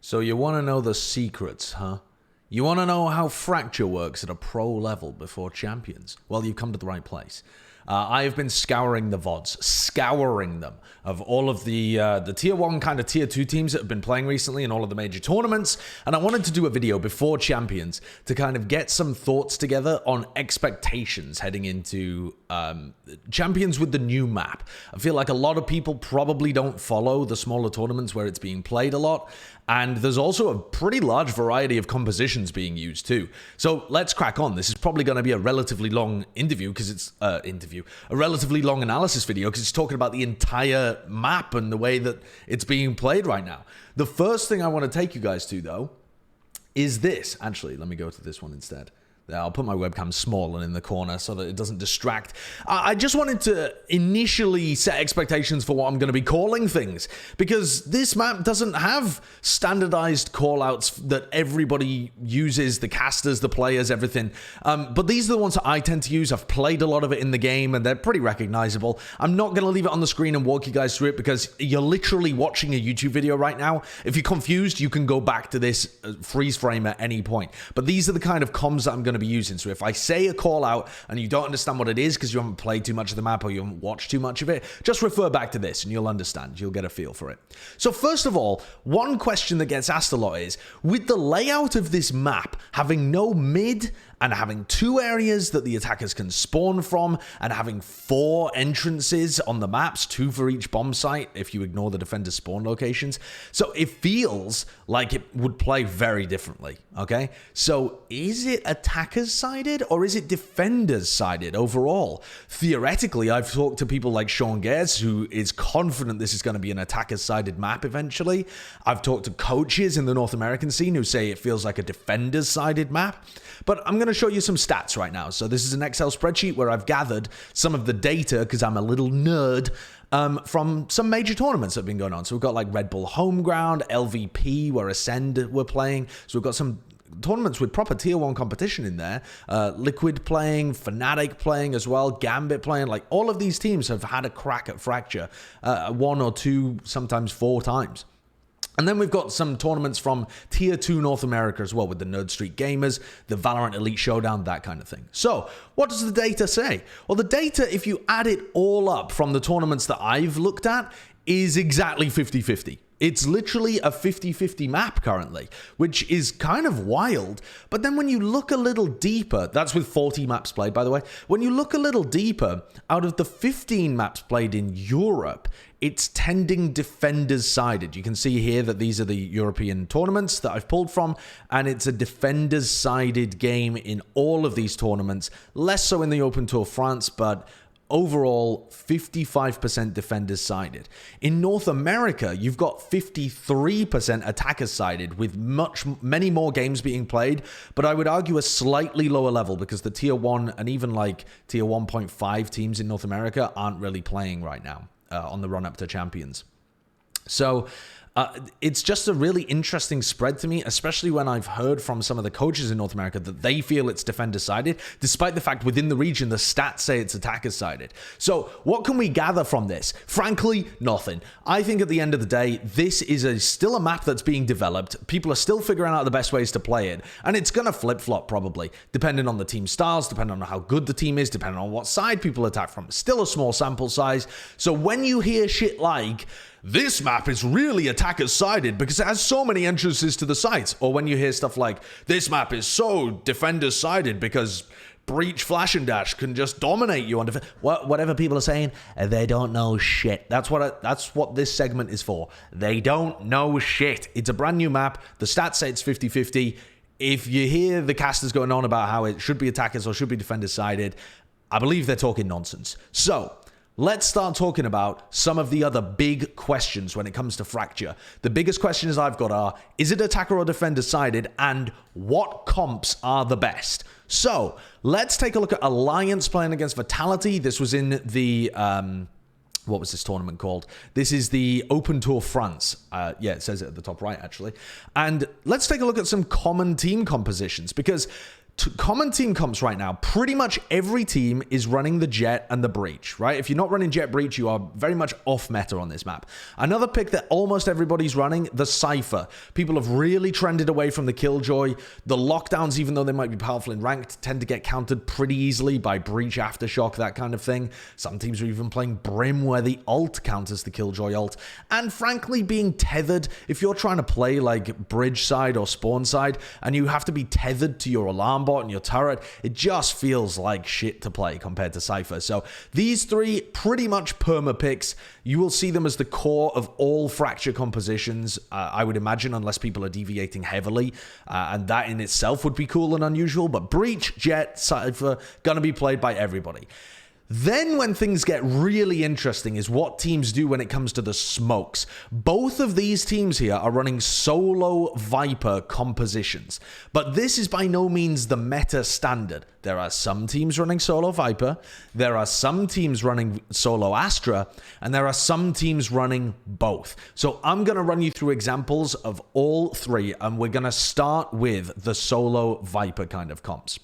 So you want to know the secrets, huh? You want to know how Fracture works at a pro level before Champions? Well, you've come to the right place. I have been scouring the VODs, scouring them, of all of the Tier 1 kind of Tier 2 teams that have been playing recently in all of the major tournaments, and I wanted to do a video before Champions to kind of get some thoughts together on expectations heading into Champions with the new map. I feel like a lot of people probably don't follow the smaller tournaments where it's being played a lot, and there's also a pretty large variety of compositions being used too. So let's crack on. This is probably going to be a relatively long interview because it's a relatively long analysis video because it's talking about the entire map and the way that it's being played right now. The first thing I want to take you guys to though is this. Actually, let me go to this one instead. I'll put my webcam small and in the corner so that it doesn't distract. I just wanted to initially set expectations for what I'm going to be calling things, because this map doesn't have standardized callouts that everybody uses, the casters, the players, everything. But these are the ones that I tend to use. I've played a lot of it in the game and they're pretty recognizable. I'm not going to leave it on the screen and walk you guys through it because you're literally watching a YouTube video right now. If you're confused, you can go back to this freeze frame at any point. But these are the kind of comms that I'm going to be using. So if I say a call out and you don't understand what it is because you haven't played too much of the map or you haven't watched too much of it, just refer back to this and you'll understand. You'll get a feel for it. So first of all, one question that gets asked a lot is, with the layout of this map having no mid and having 2 areas that the attackers can spawn from and having 4 entrances on the maps, 2 for each bomb site if you ignore the defender's spawn locations. So it feels like it would play very differently, okay? So is it attackers sided or is it defenders sided overall? Theoretically, I've talked to people like Sean Gares, who is confident this is going to be an attackers sided map eventually. I've talked to coaches in the North American scene who say it feels like a defenders sided map. But I'm going to show you some stats right now. So this is an Excel spreadsheet where I've gathered some of the data, because I'm a little nerd, from some major tournaments that have been going on. So we've got like Red Bull Homeground, LVP, where Ascend were playing. So we've got some tournaments with proper Tier 1 competition in there. Liquid playing, Fnatic playing as well, Gambit playing. Like all of these teams have had a crack at Fracture 1 or 2, sometimes 4 times. And then we've got some tournaments from Tier 2 North America as well, with the Nerd Street Gamers, the Valorant Elite Showdown, that kind of thing. So, what does the data say? Well, the data, if you add it all up from the tournaments that I've looked at, is exactly 50-50. It's literally a 50-50 map currently, which is kind of wild. But then when you look a little deeper, that's with 40 maps played, by the way. When you look a little deeper, out of the 15 maps played in Europe, it's tending defenders sided. You can see here that these are the European tournaments that I've pulled from, and it's a defenders sided game in all of these tournaments. Less so in the Open Tour France, but overall 55% defenders sided. In North America, you've got 53% attackers sided, with many more games being played, but I would argue a slightly lower level because the Tier 1 and even like Tier 1.5 teams in North America aren't really playing right now on the run up to Champions. So it's just a really interesting spread to me, especially when I've heard from some of the coaches in North America that they feel it's defender-sided, despite the fact within the region, the stats say it's attacker-sided. So what can we gather from this? Frankly, nothing. I think at the end of the day, this is still a map that's being developed. People are still figuring out the best ways to play it, and it's going to flip-flop probably, depending on the team styles, depending on how good the team is, depending on what side people attack from. Still a small sample size. So when you hear shit like, this map is really attacker-sided because it has so many entrances to the sites. Or when you hear stuff like, this map is so defender-sided because Breach, Flash, and Dash can just dominate you on whatever people are saying, they don't know shit. That's what this segment is for. They don't know shit. It's a brand new map. The stats say it's 50-50. If you hear the casters going on about how it should be attackers or should be defender-sided, I believe they're talking nonsense. So let's start talking about some of the other big questions when it comes to Fracture. The biggest questions I've got are, is it attacker or defender sided, and what comps are the best? So let's take a look at Alliance playing against Vitality. This was in the what was this tournament called? This is the Open Tour France. Yeah, it says it at the top right, actually. And let's take a look at some common team compositions, because common team comps right now, pretty much every team is running the Jet and the Breach, right? If you're not running Jet Breach, you are very much off meta on this map. Another pick that almost everybody's running, the Cypher. People have really trended away from the Killjoy. The lockdowns, even though they might be powerful in ranked, tend to get countered pretty easily by Breach, Aftershock, that kind of thing. Some teams are even playing Brim, where the ult counters the Killjoy ult. And frankly, being tethered, if you're trying to play like bridge side or spawn side, and you have to be tethered to your alarm bot and your turret, it just feels like shit to play compared to Cypher. So these three pretty much perma picks. You will see them as the core of all Fracture compositions, I would imagine, unless people are deviating heavily, and that in itself would be cool and unusual. But Breach, Jet, Cypher, gonna be played by everybody. Then when things get really interesting is what teams do when it comes to the smokes. Both of these teams here are running solo Viper compositions, but this is by no means the meta standard. There are some teams running solo Viper, there are some teams running solo Astra, and there are some teams running both. So I'm going to run you through examples of all three, and we're going to start with the solo Viper kind of comps.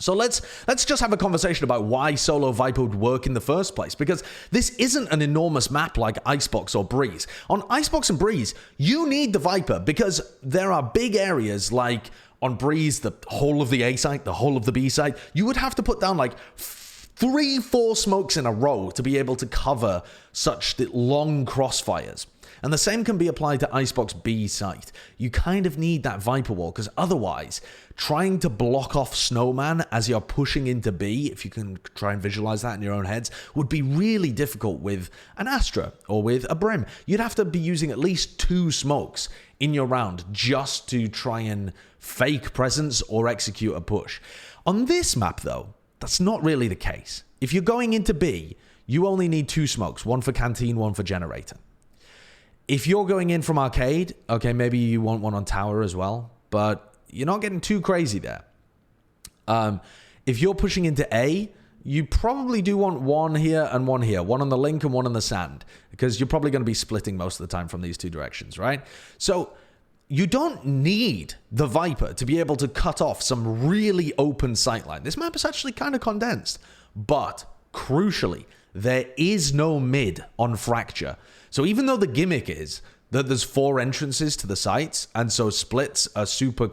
So let's just have a conversation about why solo Viper would work in the first place, because this isn't an enormous map like Icebox or Breeze. On Icebox and Breeze, you need the Viper because there are big areas like on Breeze, the whole of the A site, the whole of the B site. You would have to put down like 3-4 smokes in a row to be able to cover such long crossfires. And the same can be applied to Icebox B site. You kind of need that Viper wall, because otherwise, trying to block off Snowman as you're pushing into B, if you can try and visualize that in your own heads, would be really difficult with an Astra or with a Brim. You'd have to be using at least 2 smokes in your round just to try and fake presence or execute a push. On this map, though, that's not really the case. If you're going into B, you only need 2 smokes, one for Canteen, one for Generator. If you're going in from Arcade, okay, maybe you want one on Tower as well, but you're not getting too crazy there. If you're pushing into A, you probably do want one here and one here, one on the link and one on the sand, because you're probably going to be splitting most of the time from these 2 directions, right? So you don't need the Viper to be able to cut off some really open sightline. This map is actually kind of condensed, but crucially, there is no mid on Fracture. So even though the gimmick is that there's 4 entrances to the sites, and so splits are super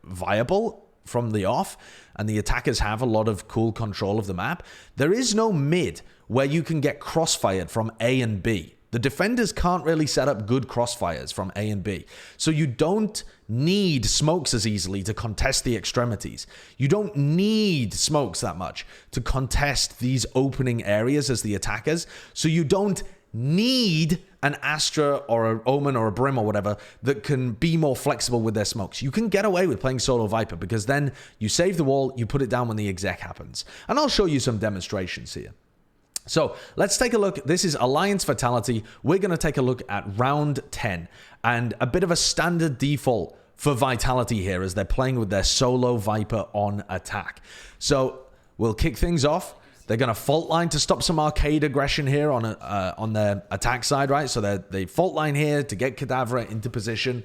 viable from the off, and the attackers have a lot of cool control of the map, there is no mid where you can get crossfired from A and B. The defenders can't really set up good crossfires from A and B. So you don't need smokes as easily to contest the extremities. You don't need smokes that much to contest these opening areas as the attackers. So you don't need an Astra or an Omen or a Brim or whatever that can be more flexible with their smokes. You can get away with playing solo Viper because then you save the wall, you put it down when the exec happens. And I'll show you some demonstrations here. So let's take a look. This is Alliance Fatality. We're going to take a look at round 10 and a bit of a standard default for Vitality here as they're playing with their solo Viper on attack. So we'll kick things off. They're going to fault line to stop some arcade aggression here on their attack side, right? So they fault line here to get Cadavra into position.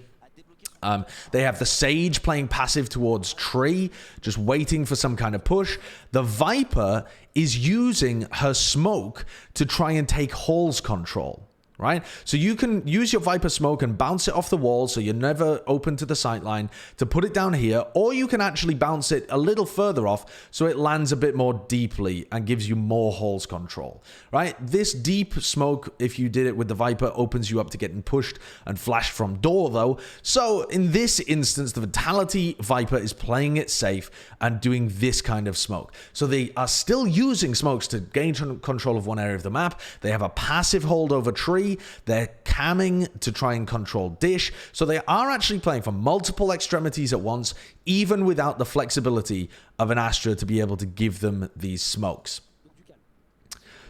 They have the Sage playing passive towards Tree, just waiting for some kind of push. The Viper is using her smoke to try and take Hall's control, right? So you can use your Viper smoke and bounce it off the wall so you're never open to the sightline to put it down here, or you can actually bounce it a little further off so it lands a bit more deeply and gives you more Hall's control, right? This deep smoke, if you did it with the Viper, opens you up to getting pushed and flashed from door though. So in this instance, the Vitality Viper is playing it safe and doing this kind of smoke. So they are still using smokes to gain control of one area of the map. They have a passive hold over Tree. They're camming to try and control Dish. So they are actually playing for multiple extremities at once, even without the flexibility of an Astra to be able to give them these smokes.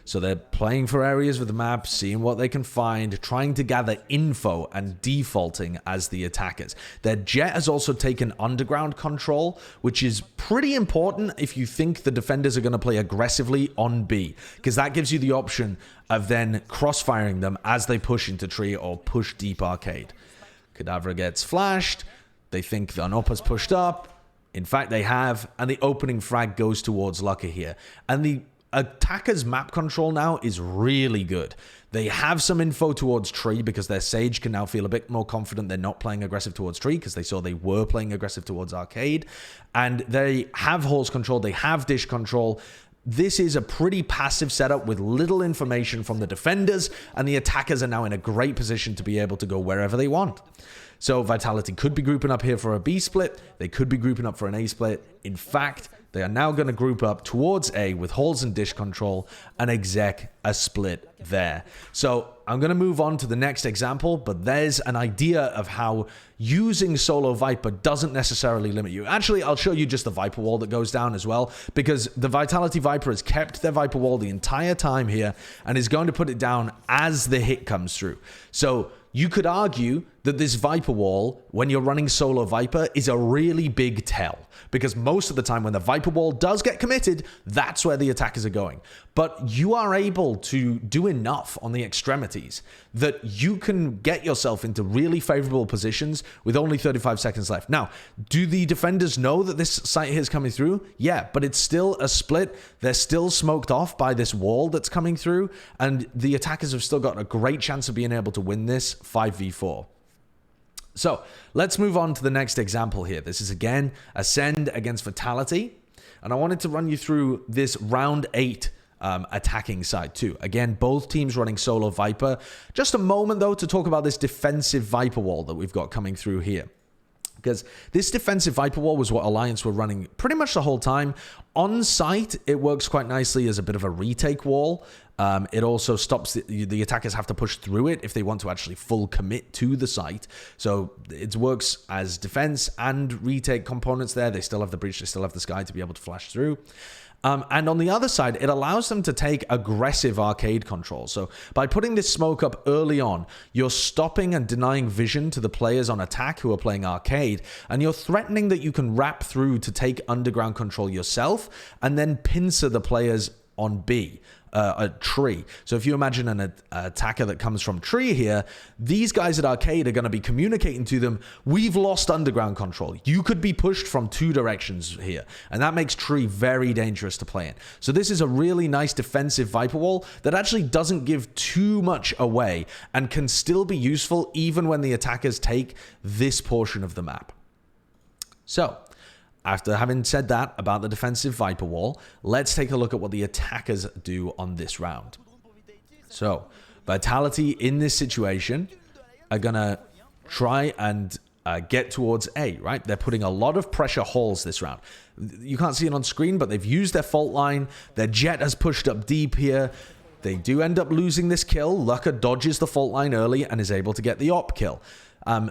So they're playing for areas of the map, seeing what they can find, trying to gather info and defaulting as the attackers. Their Jet has also taken underground control, which is pretty important if you think the defenders are going to play aggressively on B, because that gives you the option of then crossfiring them as they push into Tree or push deep arcade. Cadavra gets flashed. They think the Anopa's pushed up. In fact, they have, and the opening frag goes towards Lurker here. And the attacker's map control now is really good. They have some info towards tree because their Sage can now feel a bit more confident they're not playing aggressive towards tree because they saw they were playing aggressive towards arcade. And they have halls control, they have dish control. This is a pretty passive setup with little information from the defenders, and the attackers are now in a great position to be able to go wherever they want. So Vitality could be grouping up here for a B split. They could be grouping up for an A split. In fact, they are now going to group up towards A with halls and dish control and exec a split there. So I'm going to move on to the next example, but there's an idea of how using Solo Viper doesn't necessarily limit you. Actually, I'll show you just the Viper wall that goes down as well, because the Vitality Viper has kept their Viper wall the entire time here and is going to put it down as the hit comes through. So you could argue that this Viper wall, when you're running Solo Viper, is a really big tell. Because most of the time when the Viper wall does get committed, that's where the attackers are going. But you are able to do enough on the extremities that you can get yourself into really favorable positions with only 35 seconds left. Now, do the defenders know that this site here is coming through? Yeah, but it's still a split. They're still smoked off by this wall that's coming through, and the attackers have still got a great chance of being able to win this 5v4. So let's move on to the next example here. This is again Ascend against Vitality. And I wanted to run you through this round 8 attacking side too. Again, both teams running Solo Viper. Just a moment though to talk about this defensive Viper wall that we've got coming through here. Because this defensive Viper wall was what Alliance were running pretty much the whole time. On site, it works quite nicely as a bit of a retake wall. It also stops the attackers have to push through it if they want to actually full commit to the site. So it works as defense and retake components there. They still have the breach, they still have the sky to be able to flash through. And on the other side, it allows them to take aggressive arcade control. So by putting this smoke up early on, you're stopping and denying vision to the players on attack who are playing arcade, and you're threatening that you can wrap through to take underground control yourself and then pincer the players on B. A tree. So if you imagine an attacker that comes from tree here, these guys at arcade are going to be communicating to them, we've lost underground control. You could be pushed from 2 directions here. And that makes tree very dangerous to play in. So this is a really nice defensive Viper wall that actually doesn't give too much away and can still be useful even when the attackers take this portion of the map. So after having said that about the defensive Viper wall, let's take a look at what the attackers do on this round. So, Vitality in this situation are going to try and get towards A, right? They're putting a lot of pressure halls this round. You can't see it on screen, but they've used their fault line. Their jet has pushed up deep here. They do end up losing this kill. Lurker dodges the fault line early and is able to get the op kill.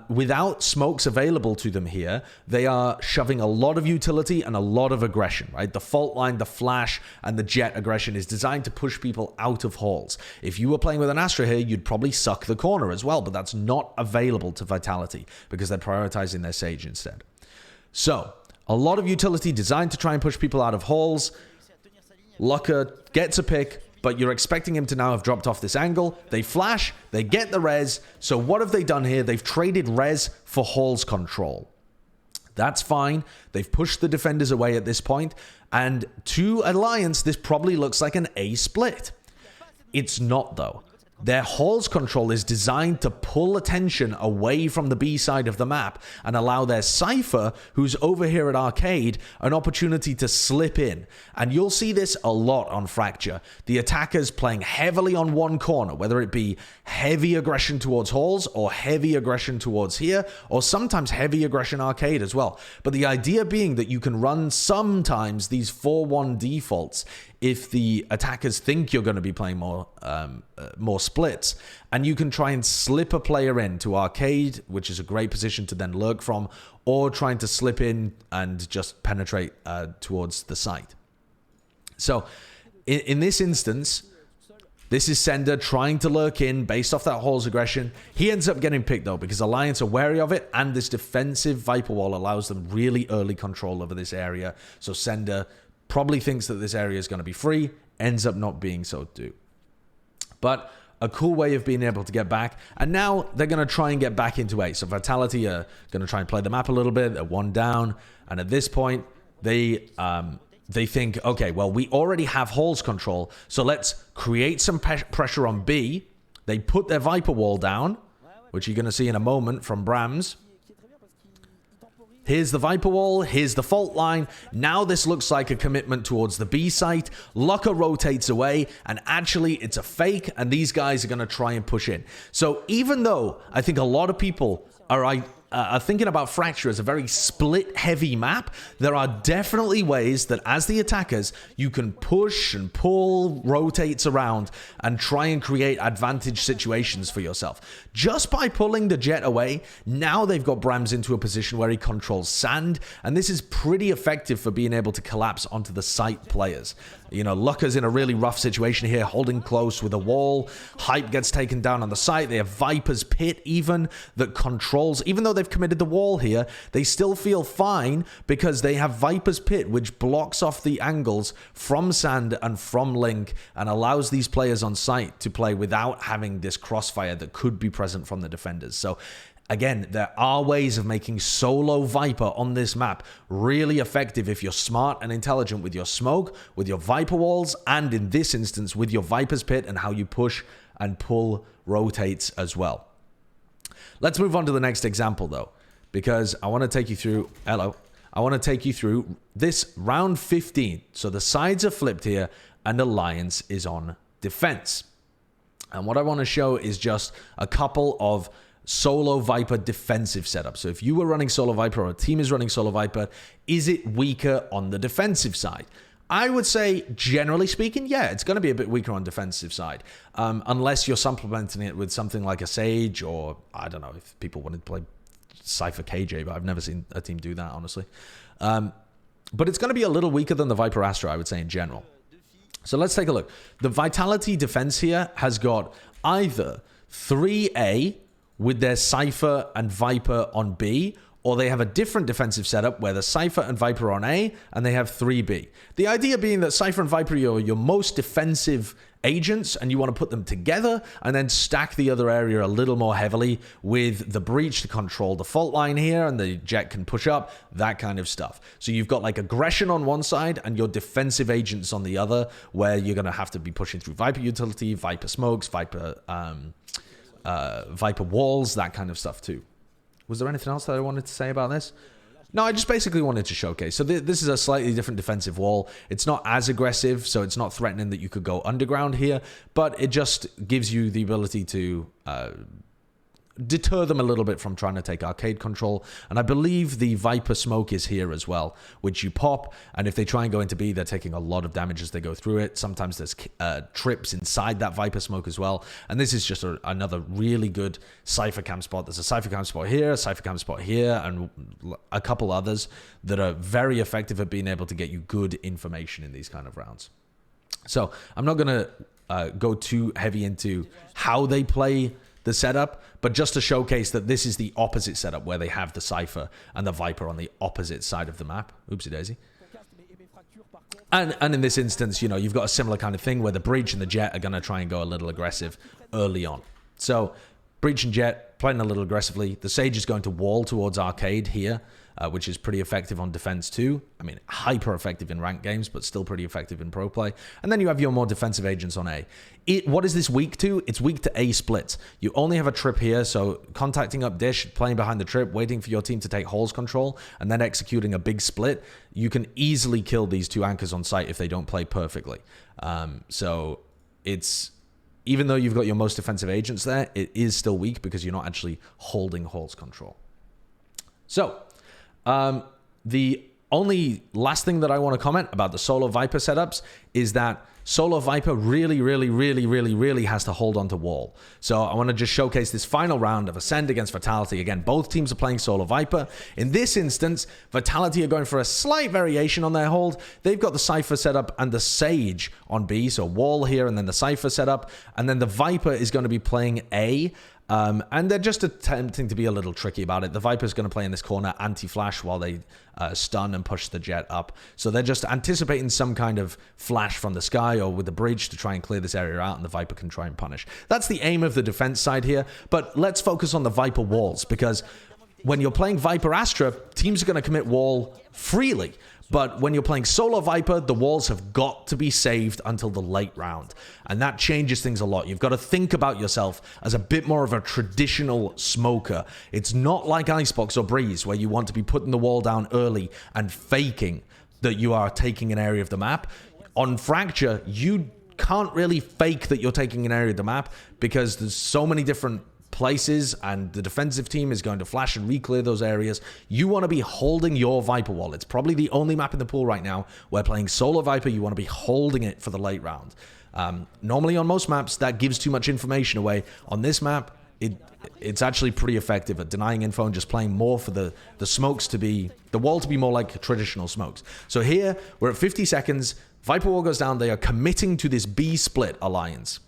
Without smokes available to them here, they are shoving a lot of utility and a lot of aggression, right? The fault line, the flash, and the jet aggression is designed to push people out of halls. If you were playing with an Astra here, you'd probably suck the corner as well, but that's not available to Vitality because they're prioritizing their Sage instead. So, a lot of utility designed to try and push people out of halls. Lurker gets a pick, but you're expecting him to now have dropped off this angle. They flash, they get the res. So what have they done here? They've traded res for halls control. That's fine. They've pushed the defenders away at this point. And to Alliance, this probably looks like an A split. It's not though. Their halls control is designed to pull attention away from the B side of the map and allow their Cypher, who's over here at Arcade, an opportunity to slip in. And you'll see this a lot on Fracture. The attackers playing heavily on one corner, whether it be heavy aggression towards halls or heavy aggression towards here, or sometimes heavy aggression Arcade as well. But the idea being that you can run sometimes these 4-1 defaults if the attackers think you're going to be playing more splits, and you can try and slip a player into Arcade, which is a great position to then lurk from, or trying to slip in and just penetrate towards the site. So in this instance, this is Sender trying to lurk in based off that Hall's aggression. He ends up getting picked though because Alliance are wary of it, and this defensive Viper wall allows them really early control over this area. So Sender probably thinks that this area is going to be free, ends up not being so too. But a cool way of being able to get back. And now they're going to try and get back into A. So Vitality are going to try and play the map a little bit. They're one down. And at this point, they think, okay, well, we already have Hall's control, so let's create some pressure on B. They put their Viper wall down, which you're going to see in a moment from Brams. Here's the Viper wall, here's the fault line. Now this looks like a commitment towards the B site. Lucker rotates away, and actually it's a fake, and these guys are going to try and push in. So even though I think a lot of people are thinking about Fracture as a very split-heavy map, there are definitely ways that as the attackers, you can push and pull, rotates around, and try and create advantage situations for yourself. Just by pulling the Jet away, now they've got Brams into a position where he controls sand, and this is pretty effective for being able to collapse onto the site players. You know, Lucker's in a really rough situation here, holding close with a wall. Hype gets taken down on the site. They have Viper's Pit even that controls, even though they've committed the wall here, they still feel fine because they have Viper's Pit, which blocks off the angles from Sand and from Link and allows these players on site to play without having this crossfire that could be present from the defenders. So again, there are ways of making solo Viper on this map really effective if you're smart and intelligent with your smoke, with your Viper walls, and in this instance, with your Viper's Pit and how you push and pull rotates as well. Let's move on to the next example, though, because I want to take you through... Hello. I want to take you through this round 15. So the sides are flipped here, and Alliance is on defense. And what I want to show is just a couple of solo Viper defensive setup. So if you were running solo Viper or a team is running solo Viper, is it weaker on the defensive side? I would say, generally speaking, yeah, it's going to be a bit weaker on defensive side. Unless you're supplementing it with something like a Sage or, I don't know, if people wanted to play Cypher KJ, but I've never seen a team do that, honestly. But it's going to be a little weaker than the Viper Astra, I would say, in general. So let's take a look. The Vitality defense here has got either 3A with their Cypher and Viper on B, or they have a different defensive setup where the Cypher and Viper are on A, and they have 3B. The idea being that Cypher and Viper are your most defensive agents, and you want to put them together and then stack the other area a little more heavily with the Breach to control the fault line here, and the Jet can push up, that kind of stuff. So you've got like aggression on one side and your defensive agents on the other, where you're going to have to be pushing through Viper utility, Viper smokes, Viper walls, that kind of stuff too. Was there anything else that I wanted to say about this? No, I just basically wanted to showcase. So this is a slightly different defensive wall. It's not as aggressive, so it's not threatening that you could go underground here, but it just gives you the ability to deter them a little bit from trying to take arcade control. And I believe the Viper smoke is here as well, which you pop, and if they try and go into B, they're taking a lot of damage as they go through it. Sometimes there's trips inside that Viper smoke as well, and this is just another really good Cypher cam spot. There's a Cypher cam spot here, a Cypher cam spot here, and a couple others that are very effective at being able to get you good information in these kind of rounds. So I'm not going to go too heavy into how they play the setup, but just to showcase that this is the opposite setup where they have the Cypher and the Viper on the opposite side of the map. Oopsie daisy. And in this instance, you know, you've got a similar kind of thing where the Breach and the Jet are going to try and go a little aggressive early on. So Breach and Jet playing a little aggressively. The Sage is going to wall towards arcade here, which is pretty effective on defense too. I mean, hyper effective in ranked games, but still pretty effective in pro play. And then you have your more defensive agents on A. What is this weak to? It's weak to A splits. You only have a trip here, so contacting up Dish, playing behind the trip, waiting for your team to take Hall's control, and then executing a big split. You can easily kill these two anchors on site if they don't play perfectly. So it's... Even though you've got your most defensive agents there, it is still weak because you're not actually holding Hall's control. So, the only last thing that I want to comment about the solo Viper setups is that solo Viper really has to hold on to wall. So I want to just showcase this final round of Ascend against Vitality. Again, both teams are playing solo Viper. In this instance, Vitality are going for a slight variation on their hold. They've got the Cypher setup and the Sage on B, so wall here and then the Cypher setup. And then the Viper is going to be playing A. And they're just attempting to be a little tricky about it. The Viper's going to play in this corner anti-flash while they stun and push the Jet up. So they're just anticipating some kind of flash from the sky or with the bridge to try and clear this area out, and the Viper can try and punish. That's the aim of the defense side here, but let's focus on the Viper walls, because when you're playing Viper Astra, teams are going to commit wall freely. But when you're playing solo Viper, the walls have got to be saved until the late round. And that changes things a lot. You've got to think about yourself as a bit more of a traditional smoker. It's not like Icebox or Breeze, where you want to be putting the wall down early and faking that you are taking an area of the map. On Fracture, you can't really fake that you're taking an area of the map, because there's so many different places, and the defensive team is going to flash and re-clear those areas. You want to be holding your Viper wall. It's probably the only map in the pool right now where playing solo Viper, you want to be holding it for the late round. Normally on most maps, that gives too much information away. On this map, it's actually pretty effective at denying info and just playing more for the smokes to be, the wall to be more like traditional smokes. So here, we're at 50 seconds. Viper wall goes down. They are committing to this B split alliance.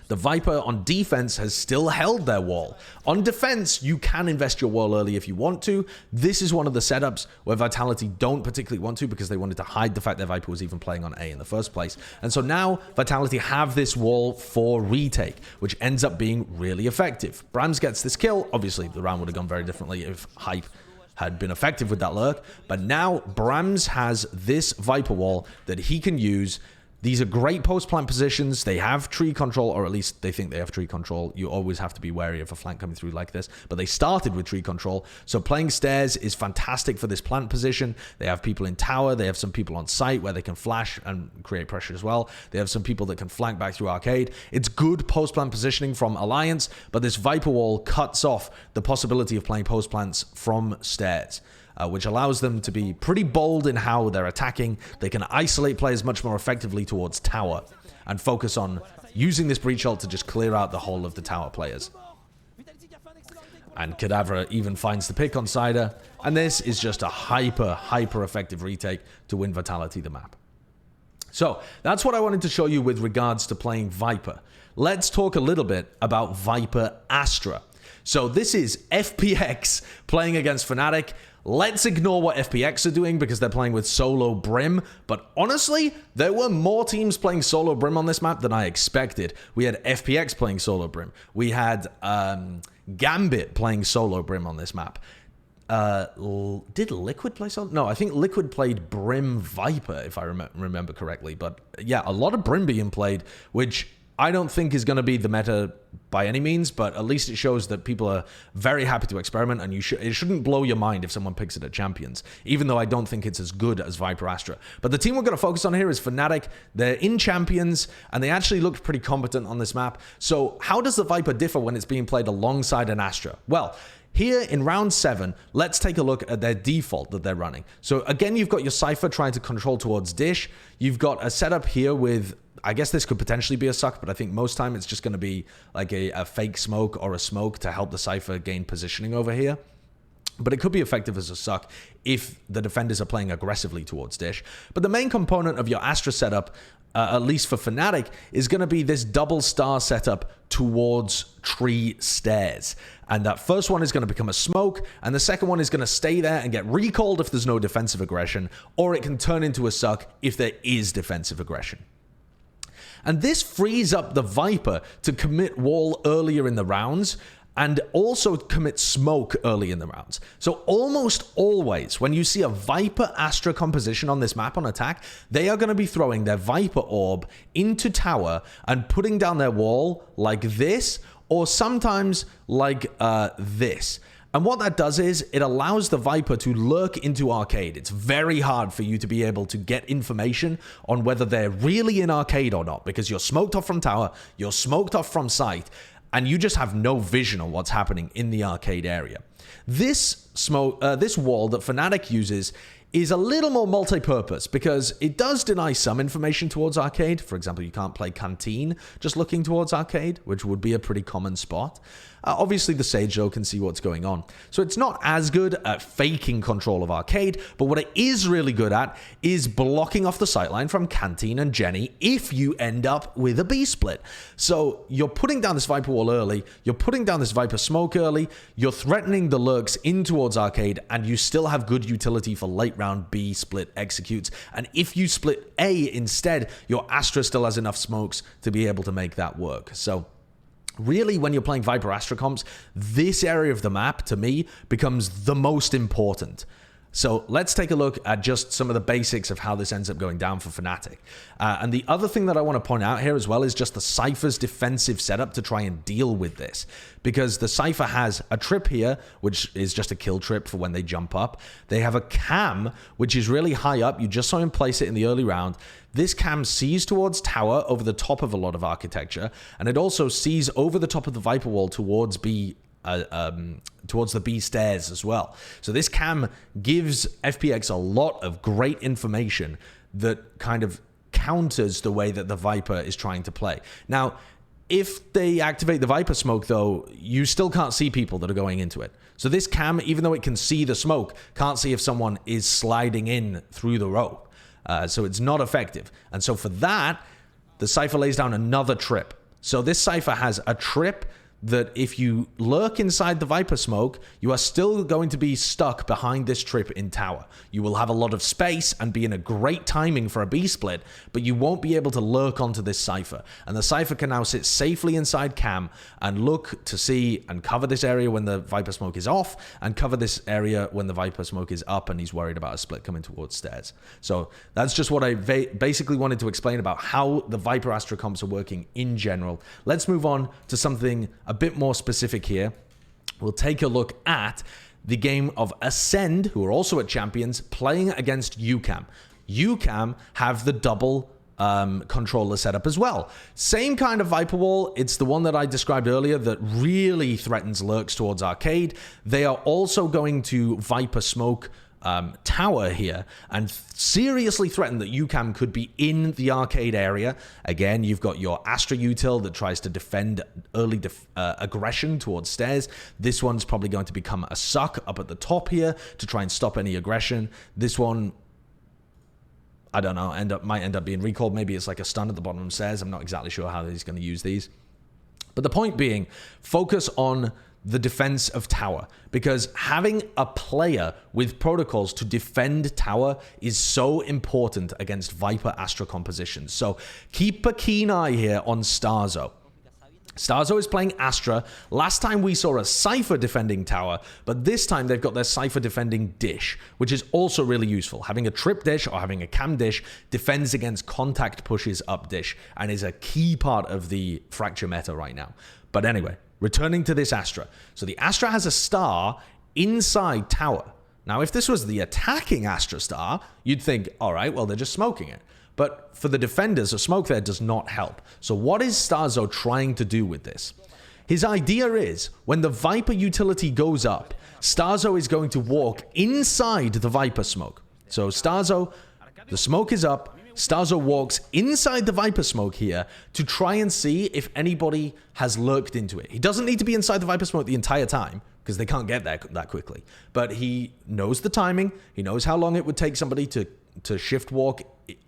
The Viper on defense has still held their wall. On defense, you can invest your wall early if you want to. This is one of the setups where Vitality don't particularly want to, because they wanted to hide the fact that Viper was even playing on A in the first place. And so now Vitality have this wall for retake, which ends up being really effective. Brams gets this kill. Obviously, the round would have gone very differently if Hype had been effective with that lurk. But now Brams has this Viper wall that he can use. These are great post-plant positions. They have tree control, or at least they think they have tree control. You always have to be wary of a flank coming through like this. But they started with tree control. So playing stairs is fantastic for this plant position. They have people in tower. They have some people on site where they can flash and create pressure as well. They have some people that can flank back through arcade. It's good post-plant positioning from Alliance, but this Viper wall cuts off the possibility of playing post-plants from stairs, which allows them to be pretty bold in how they're attacking. They can isolate players much more effectively towards tower and focus on using this breach ult to just clear out the whole of the tower players. And Kadavra even finds the pick on Cider, and this is just a hyper effective retake to win Vitality the map. So that's what I wanted to show you with regards to playing Viper. Let's talk a little bit about Viper Astra. So this is FPX playing against Fnatic. Let's ignore what FPX are doing because they're playing with solo Brim. But honestly, there were more teams playing solo Brim on this map than I expected. We had FPX playing solo Brim. We had Gambit playing solo Brim on this map. Did Liquid play solo? No, I think Liquid played Brim Viper, if I remember correctly. But yeah, a lot of Brim being played, which I don't think is going to be the meta by any means, but at least it shows that people are very happy to experiment, and it shouldn't blow your mind if someone picks it at Champions, even though I don't think it's as good as Viper Astra. But the team we're going to focus on here is Fnatic. They're in Champions, and they actually looked pretty competent on this map. So how does the Viper differ when it's being played alongside an Astra? Well, here in round 7, let's take a look at their default that they're running. So again, you've got your Cypher trying to control towards Dish. You've got a setup here with, I guess this could potentially be a suck, but I think most time it's just going to be like a fake smoke or a smoke to help the Cypher gain positioning over here. But it could be effective as a suck if the defenders are playing aggressively towards Dish. But the main component of your Astra setup, at least for Fnatic, is going to be this double star setup towards tree stairs. And that first one is going to become a smoke, and the second one is going to stay there and get recalled if there's no defensive aggression, or it can turn into a suck if there is defensive aggression. And this frees up the Viper to commit wall earlier in the rounds, and also commit smoke early in the rounds. So almost always when you see a Viper Astra composition on this map on attack, they are going to be throwing their Viper orb into tower and putting down their wall like this, or sometimes like this. And what that does is it allows the Viper to lurk into arcade. It's very hard for you to be able to get information on whether they're really in arcade or not, because you're smoked off from tower, you're smoked off from site, and you just have no vision on what's happening in the arcade area. This wall that Fnatic uses is a little more multi-purpose because it does deny some information towards arcade. For example, you can't play Canteen just looking towards arcade, which would be a pretty common spot. Obviously, the Sideshow can see what's going on. So it's not as good at faking control of arcade, but what it is really good at is blocking off the sightline from Canteen and Jenny if you end up with a B-split. So you're putting down this Viper wall early, you're putting down this Viper smoke early, you're threatening the lurks in towards arcade, and you still have good utility for late round B-split executes. And if you split A instead, your Astra still has enough smokes to be able to make that work. So really, when you're playing Viper Astra comps, this area of the map, to me, becomes the most important. So let's take a look at just some of the basics of how this ends up going down for Fnatic. And the other thing that I want to point out here as well is just the Cypher's defensive setup to try and deal with this. Because the Cypher has a trip here, which is just a kill trip for when they jump up. They have a cam, which is really high up. You just saw him place it in the early round. This cam sees towards tower over the top of a lot of architecture. And it also sees over the top of the Viper wall towards towards the B stairs as well. So this cam gives FPX a lot of great information that kind of counters the way that the Viper is trying to play. Now, if they activate the Viper smoke, though, you still can't see people that are going into it. So this cam, even though it can see the smoke, can't see if someone is sliding in through the rope. So it's not effective. And so for that, the Cypher lays down another trip. So this Cypher has a trip that if you lurk inside the Viper smoke, you are still going to be stuck behind this trip in tower. You will have a lot of space and be in a great timing for a B-split, but you won't be able to lurk onto this Cypher. And the Cypher can now sit safely inside cam and look to see and cover this area when the Viper smoke is off, and cover this area when the Viper smoke is up and he's worried about a split coming towards stairs. So that's just what I basically wanted to explain about how the Viper Astra comps are working in general. Let's move on to something a bit more specific here. We'll take a look at the game of Ascend, who are also at Champions, playing against UCAM. UCAM have the double controller setup as well. Same kind of Viper wall. It's the one that I described earlier that really threatens lurks towards arcade. They are also going to Viper smoke tower here and seriously threaten that UCAM could be in the arcade area. Again, you've got your Astra util that tries to defend early aggression towards stairs. This one's probably going to become a suck up at the top here to try and stop any aggression. This one, I don't know, might end up being recalled. Maybe it's like a stun at the bottom of stairs. I'm not exactly sure how he's going to use these. But the point being, focus on the defense of tower, because having a player with protocols to defend tower is so important against Viper Astra compositions. So keep a keen eye here on Starzo. Starzo is playing Astra. Last time we saw a Cypher defending tower, but this time they've got their Cypher defending dish, which is also really useful. Having a trip dish or having a cam dish defends against contact pushes up dish and is a key part of the Fracture meta right now. But anyway, returning to this Astra. So the Astra has a star inside tower. Now, if this was the attacking Astra star, you'd think, all right, well, they're just smoking it. But for the defenders, a smoke there does not help. So what is Starzo trying to do with this? His idea is, when the Viper utility goes up, Starzo is going to walk inside the Viper smoke. So Starzo, the smoke is up, Starzo walks inside the Viper smoke here to try and see if anybody has lurked into it. He doesn't need to be inside the Viper smoke the entire time, because they can't get there that quickly. But he knows the timing, he knows how long it would take somebody to shift walk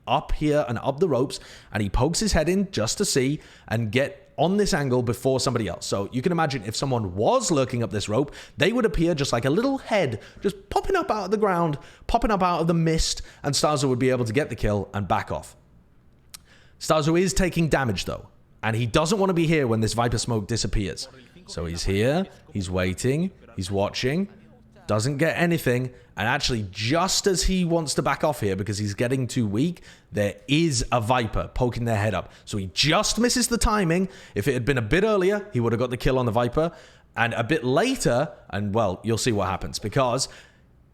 up here and up the ropes, and he pokes his head in just to see and get on this angle before somebody else. So you can imagine if someone was lurking up this rope, they would appear just like a little head just popping up out of the ground, popping up out of the mist, and Starzo would be able to get the kill and back off. Starzo is taking damage though, and he doesn't want to be here when this Viper smoke disappears. So he's here, he's waiting, he's watching, doesn't get anything, and actually just as he wants to back off here because he's getting too weak, there is a Viper poking their head up. So he just misses the timing. If it had been a bit earlier, he would have got the kill on the Viper, and a bit later, and well, you'll see what happens, because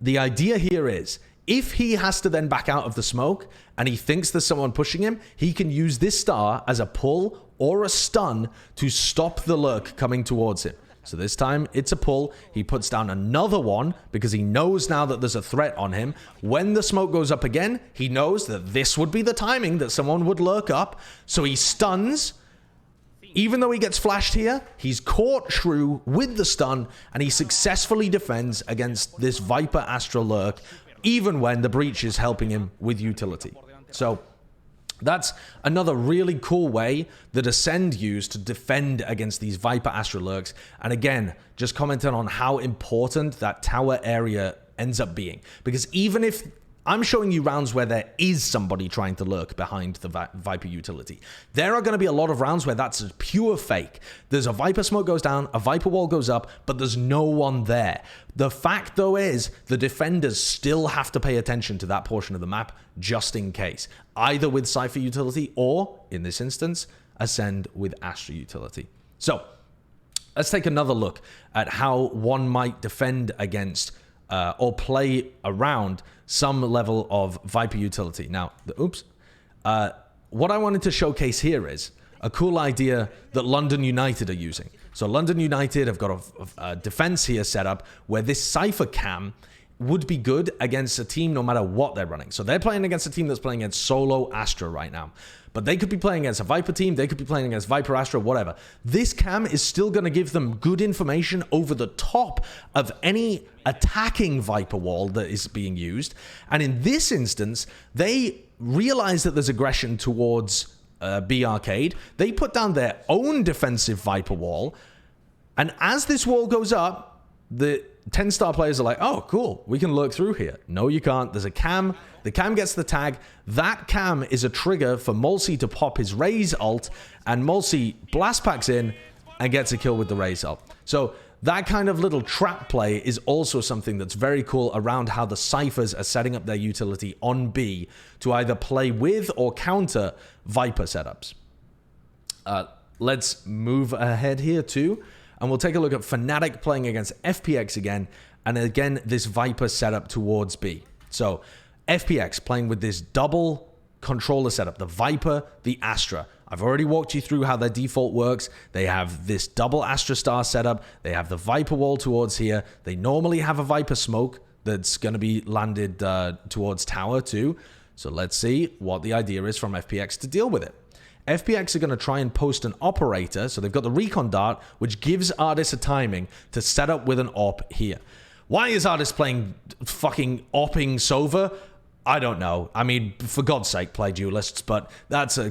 the idea here is, if he has to then back out of the smoke and he thinks there's someone pushing him, he can use this star as a pull or a stun to stop the lurk coming towards him. So this time it's a pull. He puts down another one because he knows now that there's a threat on him. When the smoke goes up again, he knows that this would be the timing that someone would lurk up. So he stuns. Even though he gets flashed here, he's caught Shrew with the stun, and he successfully defends against this Viper Astra lurk, even when the breach is helping him with utility. So that's another really cool way that Ascend used to defend against these Viper Astra lurks. And again, just commenting on how important that tower area ends up being. Because even if I'm showing you rounds where there is somebody trying to lurk behind the Viper utility, there are going to be a lot of rounds where that's a pure fake. There's a Viper smoke goes down, a Viper wall goes up, but there's no one there. The fact, though, is the defenders still have to pay attention to that portion of the map just in case, either with Cypher utility or, in this instance, Ascend with Astra utility. So let's take another look at how one might defend against or play around some level of Viper utility. Now, what I wanted to showcase here is a cool idea that London United are using. So London United have got a defense here set up where this Cypher cam would be good against a team no matter what they're running. So they're playing against a team that's playing against solo Astra right now. But they could be playing against a Viper team, they could be playing against Viper Astra, whatever. This cam is still going to give them good information over the top of any attacking Viper wall that is being used. And in this instance, they realize that there's aggression towards B Arcade. They put down their own defensive Viper wall. And as this wall goes up, the 10-star players are like, oh, cool, we can lurk through here. No, you can't. There's a cam. The cam gets the tag. That cam is a trigger for Mulsey to pop his Raze ult, and Mulsey blast packs in and gets a kill with the Raze ult. So that kind of little trap play is also something that's very cool around how the Cyphers are setting up their utility on B to either play with or counter Viper setups. Let's move ahead here too. And we'll take a look at Fnatic playing against FPX again. And again, this Viper setup towards B. So FPX playing with this double controller setup. The Viper, the Astra. I've already walked you through how their default works. They have this double Astra star setup. They have the Viper wall towards here. They normally have a Viper smoke that's going to be landed towards tower too. So let's see what the idea is from FPX to deal with it. FPX are going to try and post an operator. So they've got the recon dart, which gives Ardis a timing to set up with an op here. Why is Ardis playing fucking opping Sova? I don't know. I mean, for God's sake, play duelists, but that's a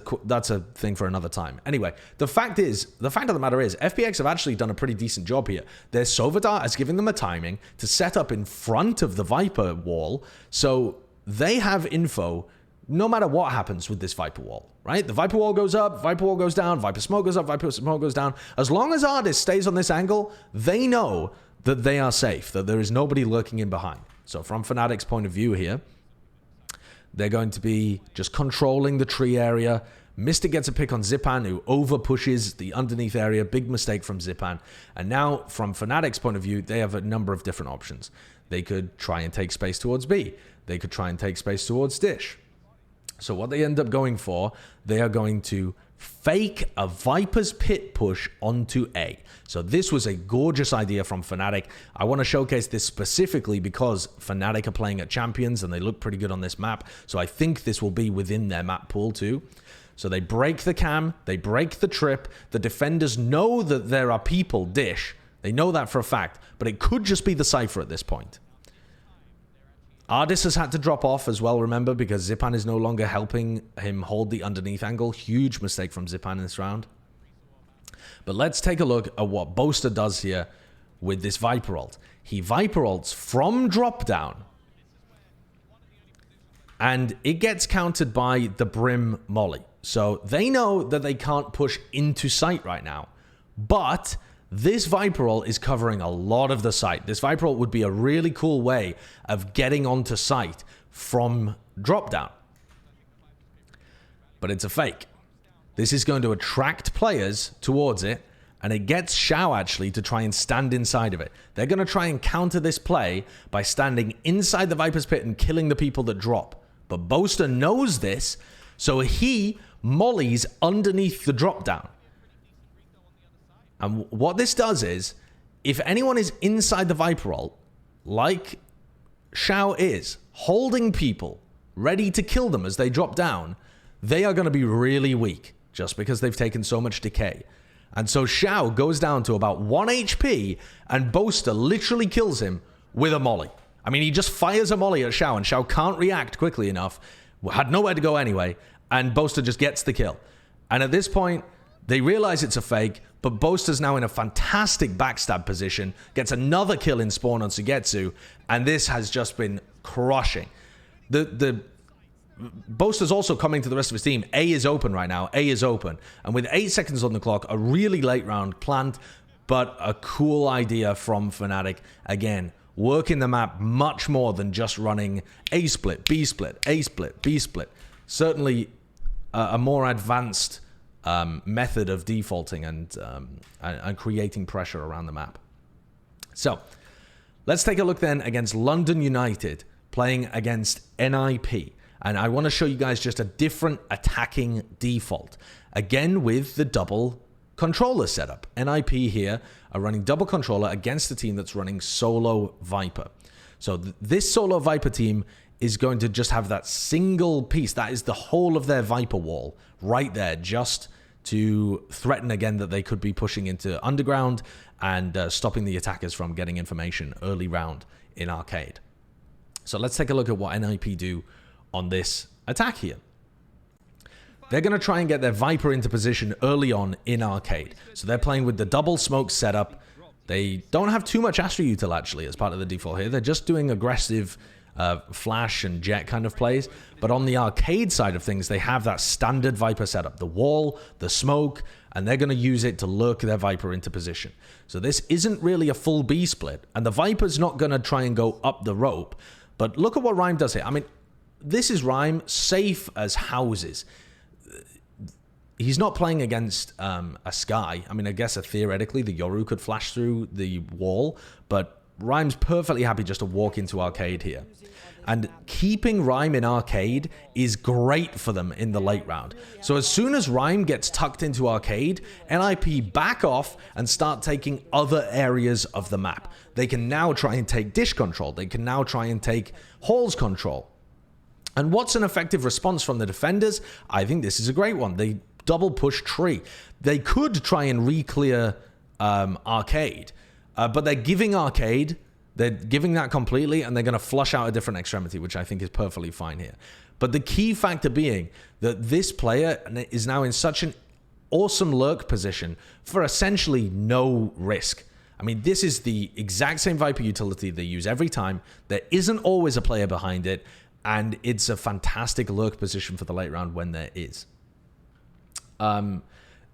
thing for another time. Anyway, the fact of the matter is, FPX have actually done a pretty decent job here. Their Sova dart is giving them a timing to set up in front of the Viper wall, so they have info no matter what happens with this Viper wall, right? The Viper wall goes up, Viper wall goes down, Viper smoke goes up, Viper smoke goes down. As long as Ardis stays on this angle, they know that they are safe, that there is nobody lurking in behind. So from Fnatic's point of view here, they're going to be just controlling the tree area. Mystic gets a pick on Zipan, who over pushes the underneath area. Big mistake from Zipan. And now, from Fnatic's point of view, they have a number of different options. They could try and take space towards B. They could try and take space towards Dish. So what they end up going for, they are going to fake a Viper's Pit push onto A. So this was a gorgeous idea from Fnatic. I want to showcase this specifically because Fnatic are playing at Champions and they look pretty good on this map. So I think this will be within their map pool too. So they break the cam, they break the trip. The defenders know that there are people Dish. They know that for a fact, but it could just be the Cypher at this point. Ardis has had to drop off as well, remember, because Zipan is no longer helping him hold the underneath angle. Huge mistake from Zipan in this round. But let's take a look at what Boaster does here with this Viper ult. He Viper ults from drop down. And it gets countered by the Brim Molly. So they know that they can't push into sight right now. But this Viper ult is covering a lot of the site. This Viper ult would be a really cool way of getting onto site from drop down. But it's a fake. This is going to attract players towards it, and it gets Shao actually to try and stand inside of it. They're going to try and counter this play by standing inside the Viper's Pit and killing the people that drop. But Boaster knows this, so he mollies underneath the drop down. And what this does is, if anyone is inside the Viper ult, like Xiao is, holding people, ready to kill them as they drop down, they are going to be really weak just because they've taken so much decay. And so Xiao goes down to about 1 HP, and Boaster literally kills him with a molly. I mean, he just fires a molly at Xiao, and Xiao can't react quickly enough, had nowhere to go anyway, and Boaster just gets the kill. And at this point, they realize it's a fake, but Boaster's now in a fantastic backstab position, gets another kill in spawn on Sugetsu, and this has just been crushing. The Boaster's also coming to the rest of his team. A is open right now. A is open. And with 8 seconds on the clock, a really late round plant, but a cool idea from Fnatic. Again, working the map much more than just running A split, B split, A split, B split. Certainly a more advanced method of defaulting and creating pressure around the map. So, let's take a look then against London United playing against NIP. And I want to show you guys just a different attacking default. Again, with the double controller setup. NIP here are running double controller against a team that's running solo Viper. So this solo Viper team is going to just have that single piece. That is the whole of their Viper wall right there, just to threaten again that they could be pushing into underground and stopping the attackers from getting information early round in arcade. So let's take a look at what NIP do on this attack here. They're going to try and get their Viper into position early on in arcade. So they're playing with the double smoke setup. They don't have too much Astra util actually as part of the default here. They're just doing aggressive flash and jet kind of plays. But on the arcade side of things, they have that standard Viper setup. The wall, the smoke, and they're going to use it to lurk their Viper into position. So this isn't really a full B split. And the Viper's not going to try and go up the rope. But look at what Rhyme does here. I mean, this is Rhyme safe as houses. He's not playing against a Sky. I mean, I guess theoretically the Yoru could flash through the wall, but Rhyme's perfectly happy just to walk into arcade here. And keeping Rhyme in arcade is great for them in the late round. So as soon as Rhyme gets tucked into arcade, NIP back off and start taking other areas of the map. They can now try and take dish control. They can now try and take halls control. And what's an effective response from the defenders? I think this is a great one. They double push tree. They could try and re-clear arcade, but they're giving arcade, they're giving that completely, and they're going to flush out a different extremity, which I think is perfectly fine here. But the key factor being that this player is now in such an awesome lurk position for essentially no risk. I mean, this is the exact same Viper utility they use every time. There isn't always a player behind it, and it's a fantastic lurk position for the late round when there is. So I'm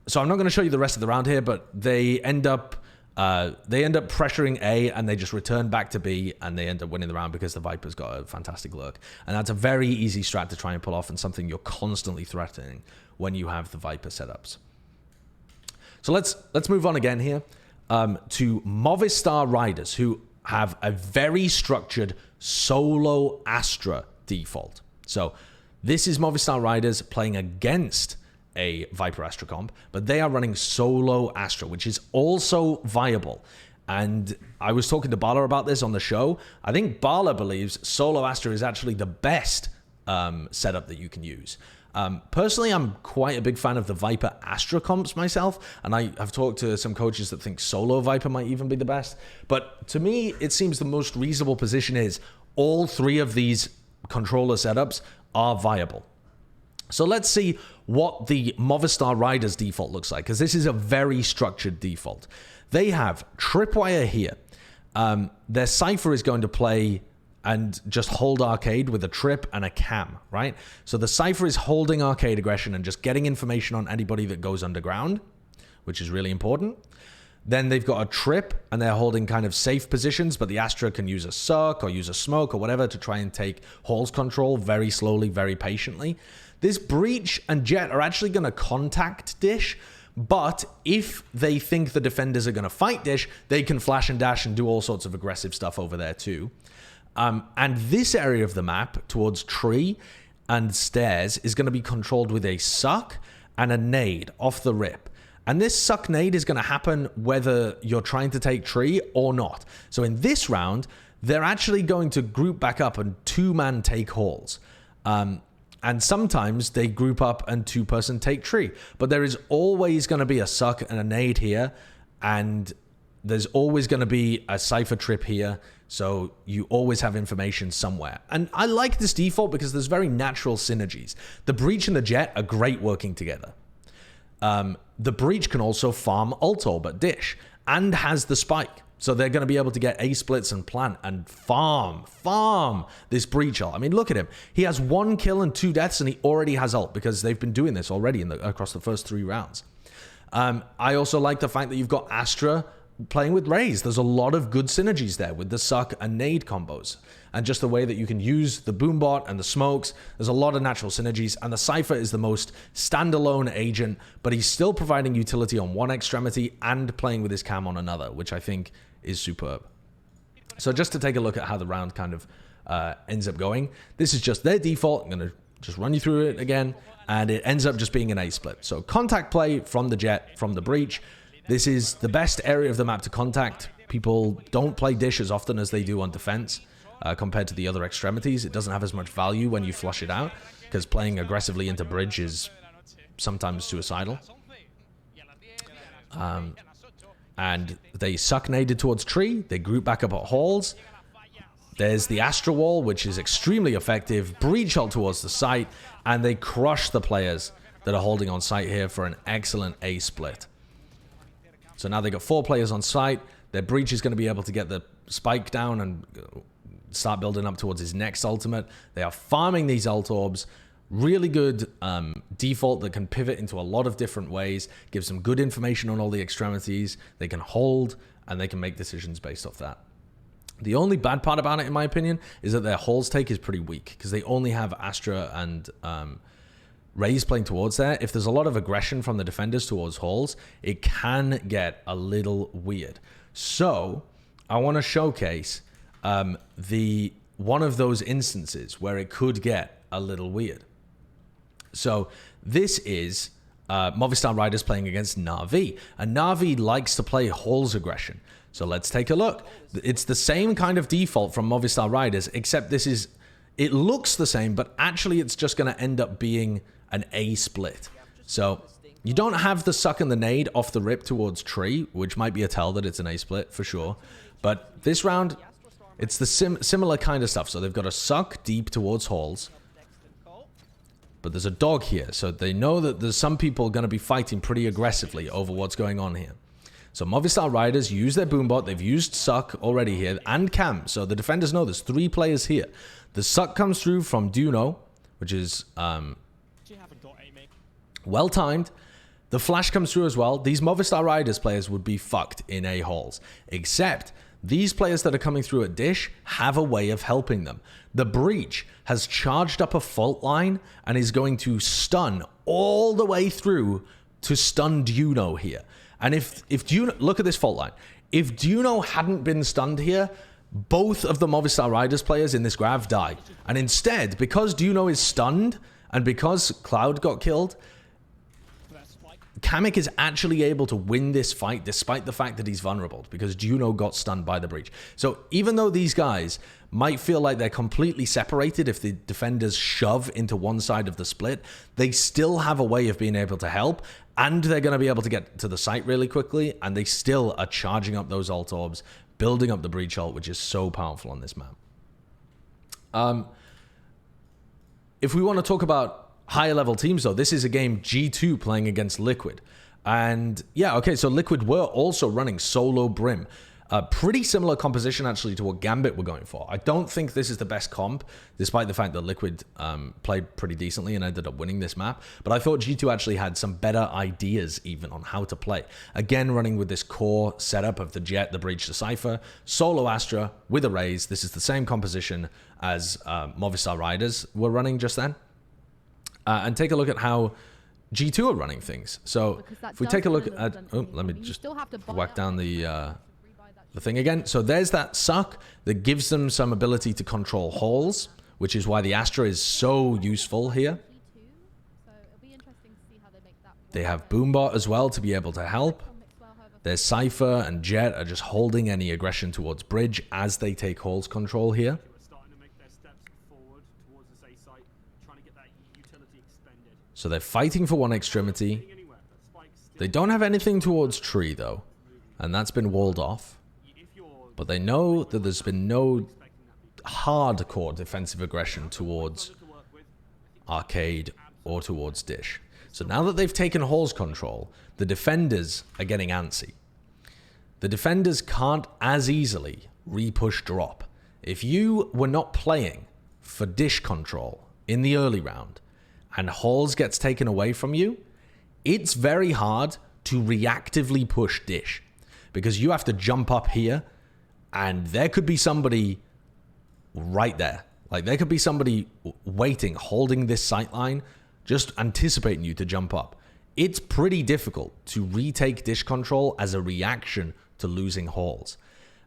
not going to show you the rest of the round here, but they end up pressuring A, and they just return back to B, and they end up winning the round because the Viper's got a fantastic lurk. And that's a very easy strat to try and pull off, and something you're constantly threatening when you have the Viper setups. So let's move on again here to Movistar Riders, who have a very structured solo Astra default. So this is Movistar Riders playing against a Viper Astra comp, but they are running solo Astra, which is also viable. And I was talking to Balla about this on the show. I think Balla believes solo Astra is actually the best setup that you can use. Personally, I'm quite a big fan of the Viper Astra comps myself, and I have talked to some coaches that think solo Viper might even be the best. But to me, it seems the most reasonable position is all three of these controller setups are viable. So let's see what the Movistar Riders default looks like, because this is a very structured default. They have Tripwire here. Their Cypher is going to play and just hold arcade with a trip and a cam, right? So the Cypher is holding arcade aggression and just getting information on anybody that goes underground, which is really important. Then they've got a trip, and they're holding kind of safe positions, but the Astra can use a suck or use a smoke or whatever to try and take halls control very slowly, very patiently. This breach and jet are actually going to contact dish, but if they think the defenders are going to fight dish, they can flash and dash and do all sorts of aggressive stuff over there too. And this area of the map towards tree and stairs is going to be controlled with a suck and a nade off the rip. And this suck nade is going to happen whether you're trying to take tree or not. So in this round, they're actually going to group back up and 2-man take halls. And sometimes they group up and 2-person take tree. But there is always going to be a suck and a nade here. And there's always going to be a cipher trip here. So you always have information somewhere. And I like this default because there's very natural synergies. The breach and the jet are great working together. The breach can also farm ult orb at dish and has the spike. So they're going to be able to get A splits and plant and farm this breach ult. I mean, look at him. He has 1 kill and 2 deaths and he already has ult because they've been doing this already across the first 3 rounds. I also like the fact that you've got Astra playing with Raze. There's a lot of good synergies there with the suck and nade combos. And just the way that you can use the boombot and the smokes, there's a lot of natural synergies. And the Cypher is the most standalone agent, but he's still providing utility on one extremity and playing with his cam on another, which I think is superb. So just to take a look at how the round kind of ends up going, this is just their default. I'm going to just run you through it again, and it ends up just being an A split. So contact play from the jet, from the breach. This is the best area of the map to contact. People don't play dish as often as they do on defense compared to the other extremities. It doesn't have as much value when you flush it out because playing aggressively into bridge is sometimes suicidal. And they suck naded towards tree. They group back up at halls. There's the Astra wall, which is extremely effective. Breach ult towards the site. And they crush the players that are holding on site here for an excellent A split. So now they got 4 players on site. Their breach is going to be able to get the spike down and start building up towards his next ultimate. They are farming these ult orbs. Really good default that can pivot into a lot of different ways. Gives them good information on all the extremities. They can hold and they can make decisions based off that. The only bad part about it, in my opinion, is that their halls take is pretty weak because they only have Astra and Raze playing towards there. If there's a lot of aggression from the defenders towards halls, it can get a little weird. So I want to showcase one of those instances where it could get a little weird. So this is Movistar Riders playing against Na'Vi. And Na'Vi likes to play halls aggression. So let's take a look. It's the same kind of default from Movistar Riders, except it looks the same, but actually it's just going to end up being an A split. So you don't have the suck and the nade off the rip towards tree, which might be a tell that it's an A split for sure. But this round, it's the similar kind of stuff. So they've got a suck deep towards halls. But there's a dog here, so they know that there's some people going to be fighting pretty aggressively over what's going on here. So Movistar Riders use their boombot. They've used suck already here and cam. So the defenders know there's 3 players here. The suck comes through from Duno, which is well timed. The flash comes through as well. These Movistar Riders players would be fucked in A halls, except these players that are coming through at dish have a way of helping them. The breach has charged up a fault line and is going to stun all the way through to stun Duno here. And if Duno, look at this fault line. If Duno hadn't been stunned here, both of the Movistar Riders players in this graph die. And instead, because Duno is stunned and because Cloud got killed, Kamek is actually able to win this fight despite the fact that he's vulnerable because Duno got stunned by the breach. So even though these guys might feel like they're completely separated if the defenders shove into one side of the split, they still have a way of being able to help, and they're going to be able to get to the site really quickly, and they still are charging up those ult orbs, building up the breach ult, which is so powerful on this map. If we want to talk about higher level teams though, this is a game G2 playing against Liquid. And yeah, okay, so Liquid were also running solo Brim. Pretty similar composition actually to what Gambit were going for. I don't think this is the best comp, despite the fact that Liquid played pretty decently and ended up winning this map. But I thought G2 actually had some better ideas even on how to play. Again, running with this core setup of the Jet, the Breach, the Cypher, solo Astra with a Raze. This is the same composition as Movistar Riders were running just then. And take a look at how G2 are running things. So if we take a look at... Oh, let me just whack down the thing again. So there's that suck that gives them some ability to control halls, which is why the Astra is so useful here. They have Boombot as well to be able to help. Their Cypher and Jet are just holding any aggression towards Bridge as they take Hall's control here. So they're fighting for one extremity. They don't have anything towards Tree though, and that's been walled off. But they know that there's been no hardcore defensive aggression towards Arcade or towards Dish. So now that they've taken Hall's control, the defenders are getting antsy. The defenders can't as easily re-push drop. If you were not playing for Dish control in the early round and Halls gets taken away from you, it's very hard to reactively push Dish because you have to jump up here and there could be somebody right there. Like there could be somebody waiting, holding this sightline, just anticipating you to jump up. It's pretty difficult to retake Dish control as a reaction to losing Halls.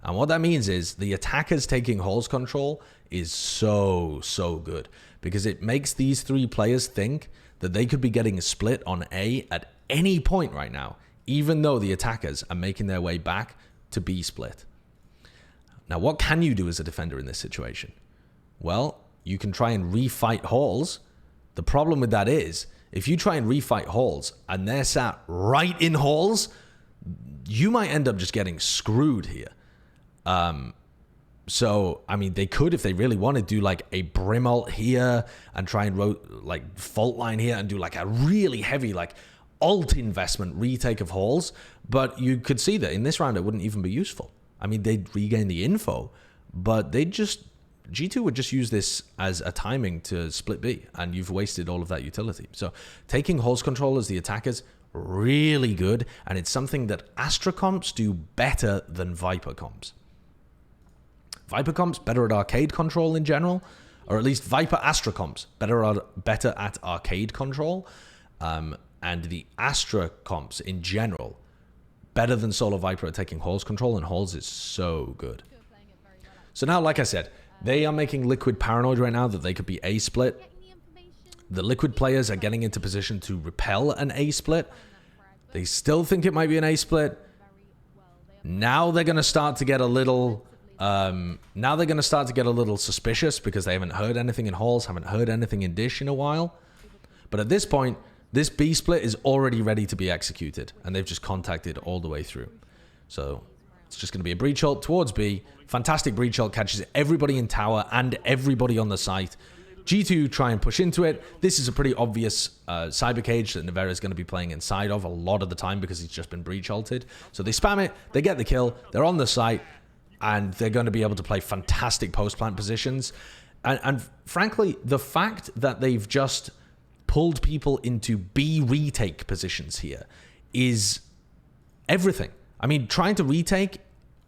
And what that means is the attackers taking Hall's control is so good because it makes these three players think that they could be getting a split on A at any point right now, even though the attackers are making their way back to B split. Now, what can you do as a defender in this situation? Well, you can try and refight Halls. The problem with that is, if you try and refight Halls and they're sat right in Halls, you might end up just getting screwed here. So, I mean, they could, if they really want to, do like a Brim ult here and try and like fault line here and do like a really heavy like ult investment retake of Halls. But you could see that in this round, it wouldn't even be useful. I mean, they'd regain the info, but G2 would just use this as a timing to split B, and you've wasted all of that utility. So taking Hall's control as the attackers, really good, and it's something that Astra comps do better than Viper comps. Viper comps better at arcade control in general, or at least Viper Astra comps better at arcade control, and the Astra comps in general better than Solo Viper at taking Hall's control, and Hall's is so good. So now, like I said, they are making Liquid paranoid right now that they could be A split. The Liquid players are getting into position to repel an A split. They still think it might be an A split. Now they're going to start to get a little suspicious because they haven't heard anything in Halls, haven't heard anything in Dish in a while. But at this point, this B split is already ready to be executed, and they've just contacted all the way through. So it's just going to be a breach ult towards B. Fantastic breach ult, catches everybody in tower and everybody on the site. G2 try and push into it. This is a pretty obvious cyber cage that Nevera is going to be playing inside of a lot of the time because he's just been breach ulted. So they spam it, they get the kill, they're on the site, and they're going to be able to play fantastic post-plant positions. And frankly, the fact that they've just pulled people into B retake positions here is everything. I mean, trying to retake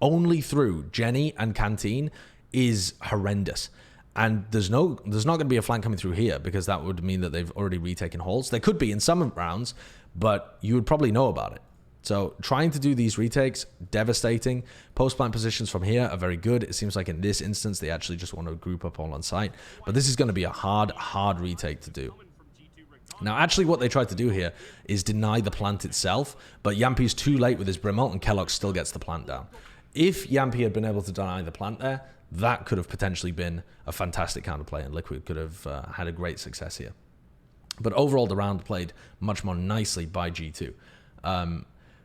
only through Jenny and Canteen is horrendous. And there's not going to be a flank coming through here because that would mean that they've already retaken Halls. They could be in some rounds, but you would probably know about it. So trying to do these retakes, devastating. Post-plant positions from here are very good. It seems like in this instance, they actually just want to group up all on site. But this is going to be a hard retake to do. Now, actually, what they tried to do here is deny the plant itself, but Yampi's too late with his Brim ult, and Kellogg still gets the plant down. If Yampi had been able to deny the plant there, that could have potentially been a fantastic counterplay, and Liquid could have had a great success here. But overall, the round played much more nicely by G2.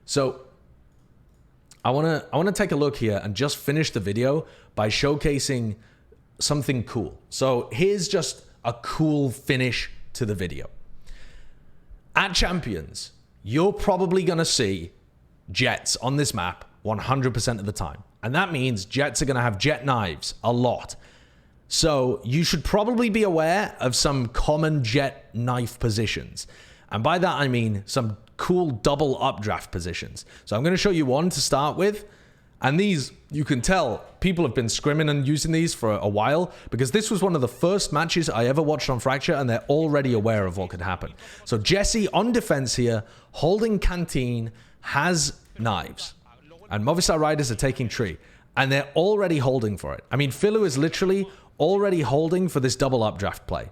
So I want to take a look here and just finish the video by showcasing something cool. So here's just a cool finish to the video. At Champions, you're probably going to see Jets on this map 100% of the time. And that means Jets are going to have Jet knives a lot. So you should probably be aware of some common Jet knife positions. And by that, I mean some cool double updraft positions. So I'm going to show you one to start with. And these, you can tell, people have been scrimming and using these for a while because this was one of the first matches I ever watched on Fracture, and they're already aware of what could happen. So Jesse on defense here, holding Canteen, has knives. And Movistar Riders are taking tree, and they're already holding for it. I mean, Philu is literally already holding for this double updraft play.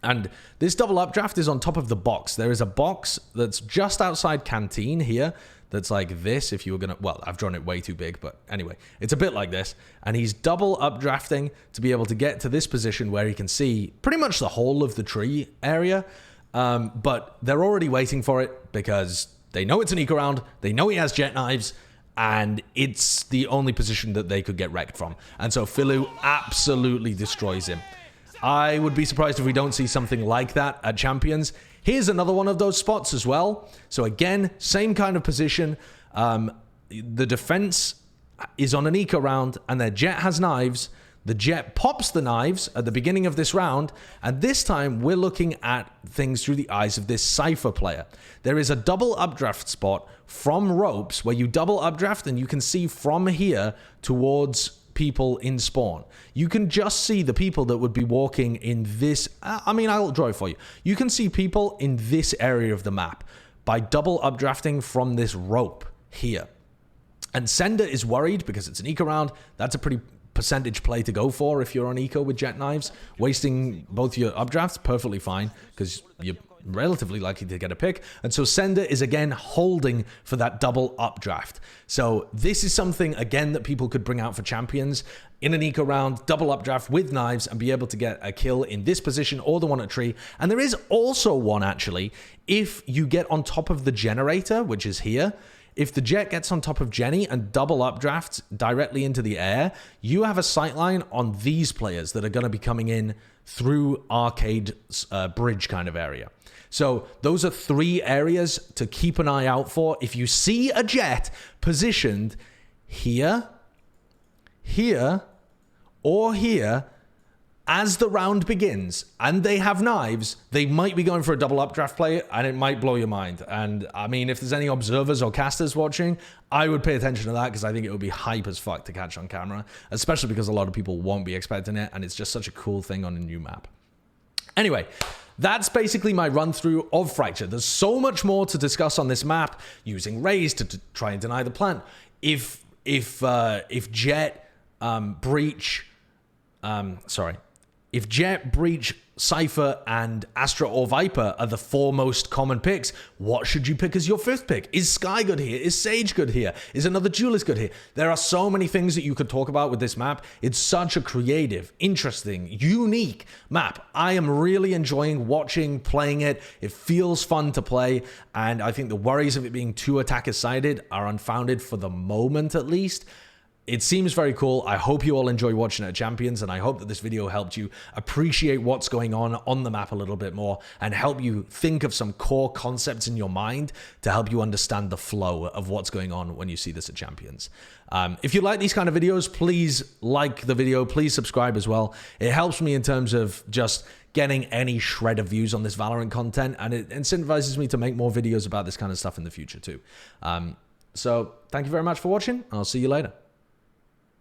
And this double updraft is on top of the box. There is a box that's just outside Canteen here that's like this if you were going to... Well, I've drawn it way too big, but anyway. It's a bit like this. And he's double updrafting to be able to get to this position where he can see pretty much the whole of the tree area. But they're already waiting for it because they know it's an eco round. They know he has jet knives. And it's the only position that they could get wrecked from. And so Filu absolutely destroys him. I would be surprised if we don't see something like that at Champions. Here's another one of those spots as well. So again, same kind of position. The defense is on an eco round and their jet has knives. The jet pops the knives at the beginning of this round. And this time we're looking at things through the eyes of this Cypher player. There is a double updraft spot from ropes where you double updraft and you can see from here towards people in spawn. You can just see the people that would be walking in this. I mean, I'll draw it for you. You can see people in this area of the map by double updrafting from this rope here. And Sender is worried because it's an eco round. That's a pretty percentage play to go for if you're on eco with jet knives. Wasting both your updrafts, perfectly fine because you're relatively likely to get a pick. And so Sender is again holding for that double updraft. So this is something again that people could bring out for Champions in an eco round, double updraft with knives and be able to get a kill in this position or the one at tree. And there is also one actually if you get on top of the generator, which is here. If the jet gets on top of Jenny and double updrafts directly into the air, you have a sightline on these players that are going to be coming in through Arcade Bridge kind of area. So those are 3 areas to keep an eye out for. If you see a jet positioned here, here, or here, as the round begins and they have knives, they might be going for a double updraft play and it might blow your mind. And I mean, if there's any observers or casters watching, I would pay attention to that because I think it would be hype as fuck to catch on camera, especially because a lot of people won't be expecting it and it's just such a cool thing on a new map. Anyway, that's basically my run through of Fracture. There's so much more to discuss on this map, using Raze to try and deny the plant. If Jet, Breach, if Jet, Breach, Cypher, and Astra or Viper are the 4 most common picks, what should you pick as your 5th pick? Is Sky good here? Is Sage good here? Is another duelist good here? There are so many things that you could talk about with this map. It's such a creative, interesting, unique map. I am really enjoying watching, playing it. It feels fun to play, and I think the worries of it being too attacker-sided are unfounded for the moment at least. It seems very cool. I hope you all enjoy watching it at Champions, and I hope that this video helped you appreciate what's going on the map a little bit more and help you think of some core concepts in your mind to help you understand the flow of what's going on when you see this at Champions. If you like these kind of videos, please like the video. Please subscribe as well. It helps me in terms of just getting any shred of views on this Valorant content, and it incentivizes me to make more videos about this kind of stuff in the future too. So thank you very much for watching. I'll see you later.